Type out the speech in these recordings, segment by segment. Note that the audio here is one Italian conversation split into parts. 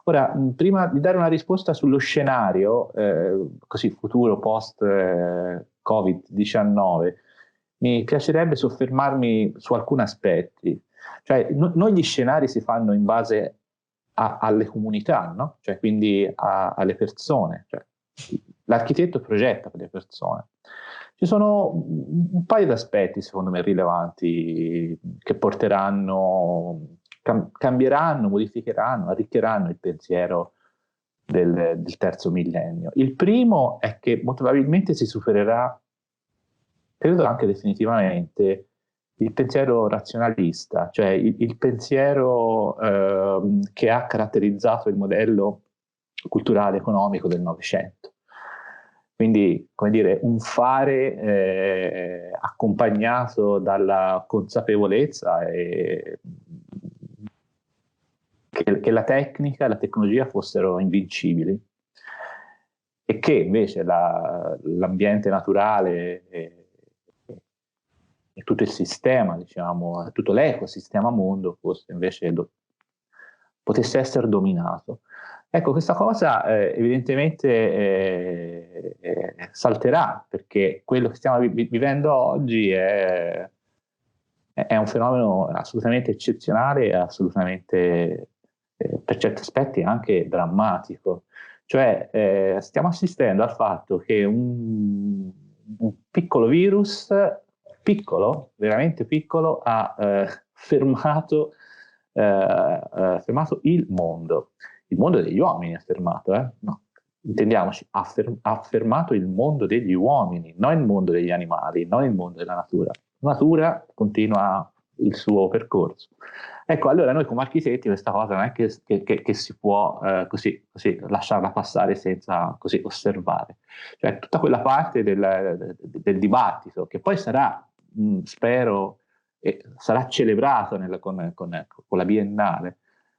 Ora, prima di dare una risposta sullo scenario, così futuro post Covid-19, mi piacerebbe soffermarmi su alcuni aspetti. Cioè, noi gli scenari si fanno in base alle comunità, no? Cioè, quindi alle persone. Cioè, l'architetto progetta per le persone. Ci sono un paio di aspetti, secondo me, rilevanti che porteranno, cambieranno, modificheranno, arricchiranno il pensiero del terzo millennio. Il primo è che molto probabilmente si supererà, credo anche definitivamente, il pensiero razionalista, cioè il pensiero che ha caratterizzato il modello culturale economico del Novecento. Quindi, come dire, un fare accompagnato dalla consapevolezza che la tecnica e la tecnologia fossero invincibili e che invece l'ambiente naturale e tutto il sistema, diciamo, tutto l'ecosistema mondo fosse invece potesse essere dominato. Ecco, questa cosa evidentemente salterà, perché quello che stiamo vivendo oggi è un fenomeno assolutamente eccezionale e assolutamente, per certi aspetti, anche drammatico. Cioè, stiamo assistendo al fatto che un piccolo virus, piccolo, veramente piccolo, ha fermato il mondo degli uomini ha fermato, no, intendiamoci, ha fermato il mondo degli uomini, non il mondo degli animali, non il mondo della natura. La natura continua il suo percorso. Ecco, allora noi come architetti questa cosa non è che si può così lasciarla passare senza così osservare. Cioè tutta quella parte del dibattito che poi sarà, spero, sarà celebrato con la Biennale,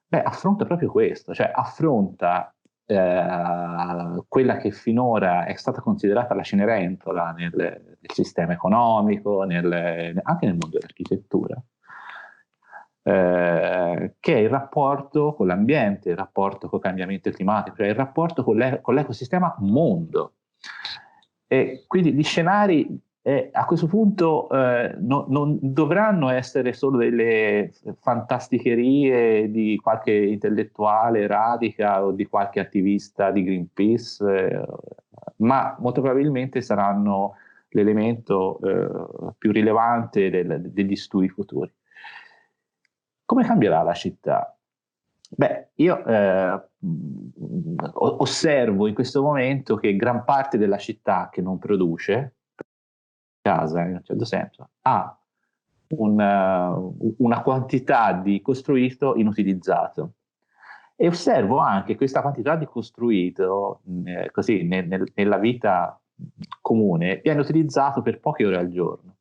affronta proprio questo, cioè affronta quella che finora è stata considerata la Cenerentola nel sistema economico, anche nel mondo dell'architettura, che è il rapporto con l'ambiente, il rapporto con il cambiamento climatico, cioè il rapporto con l'ecosistema mondo. E quindi gli scenari a questo punto non dovranno essere solo delle fantasticherie di qualche intellettuale radica o di qualche attivista di Greenpeace, ma molto probabilmente saranno l'elemento più rilevante degli studi futuri. Come cambierà la città? Beh, io osservo in questo momento che gran parte della città che non produce, casa in un certo senso, ha una quantità di costruito inutilizzato. E osservo anche questa quantità di costruito, così, nella vita comune, viene utilizzato per poche ore al giorno.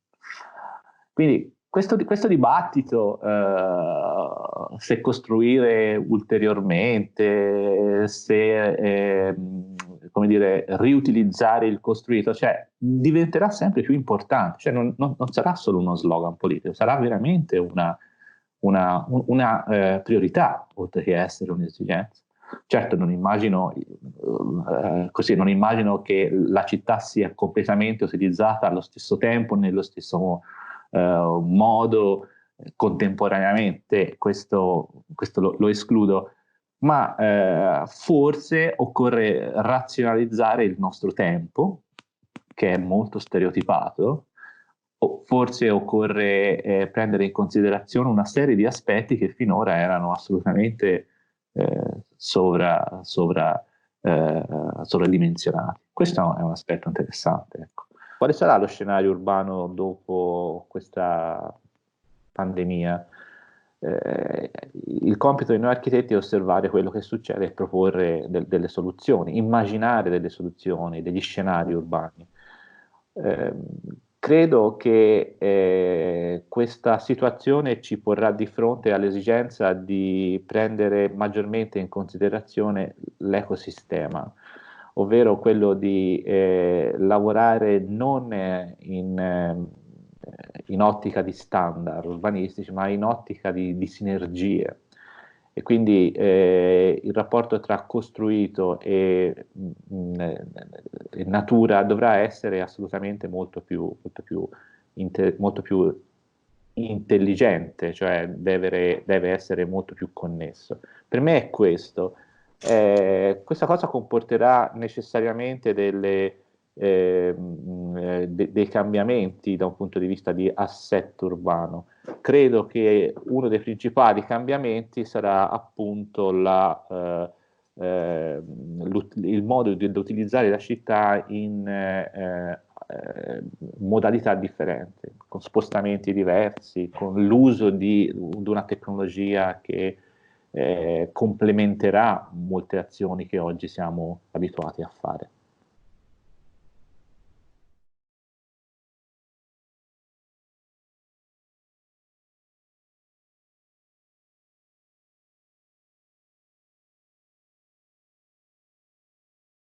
Quindi questo dibattito, se costruire ulteriormente, se come dire, riutilizzare il costruito, cioè diventerà sempre più importante, cioè non sarà solo uno slogan politico, sarà veramente una priorità, oltre che essere un'esigenza. Certo, non immagino che la città sia completamente utilizzata allo stesso tempo, nello stesso modo, contemporaneamente, questo lo escludo, ma forse occorre razionalizzare il nostro tempo, che è molto stereotipato, o forse occorre prendere in considerazione una serie di aspetti che finora erano assolutamente sovradimensionati. Questo è un aspetto interessante. Ecco. Quale sarà lo scenario urbano dopo questa pandemia? Il compito di noi architetti è osservare quello che succede e proporre delle soluzioni, immaginare delle soluzioni, degli scenari urbani. Credo che questa situazione ci porrà di fronte all'esigenza di prendere maggiormente in considerazione l'ecosistema, ovvero quello di lavorare non in ottica di standard urbanistici, ma in ottica di sinergie. E quindi il rapporto tra costruito e natura dovrà essere assolutamente molto più intelligente, cioè deve essere molto più connesso. Per me è questo. Questa cosa comporterà necessariamente dei cambiamenti da un punto di vista di assetto urbano. Credo che uno dei principali cambiamenti sarà appunto il modo di utilizzare la città in modalità differenti, con spostamenti diversi, con l'uso di una tecnologia che complementerà molte azioni che oggi siamo abituati a fare.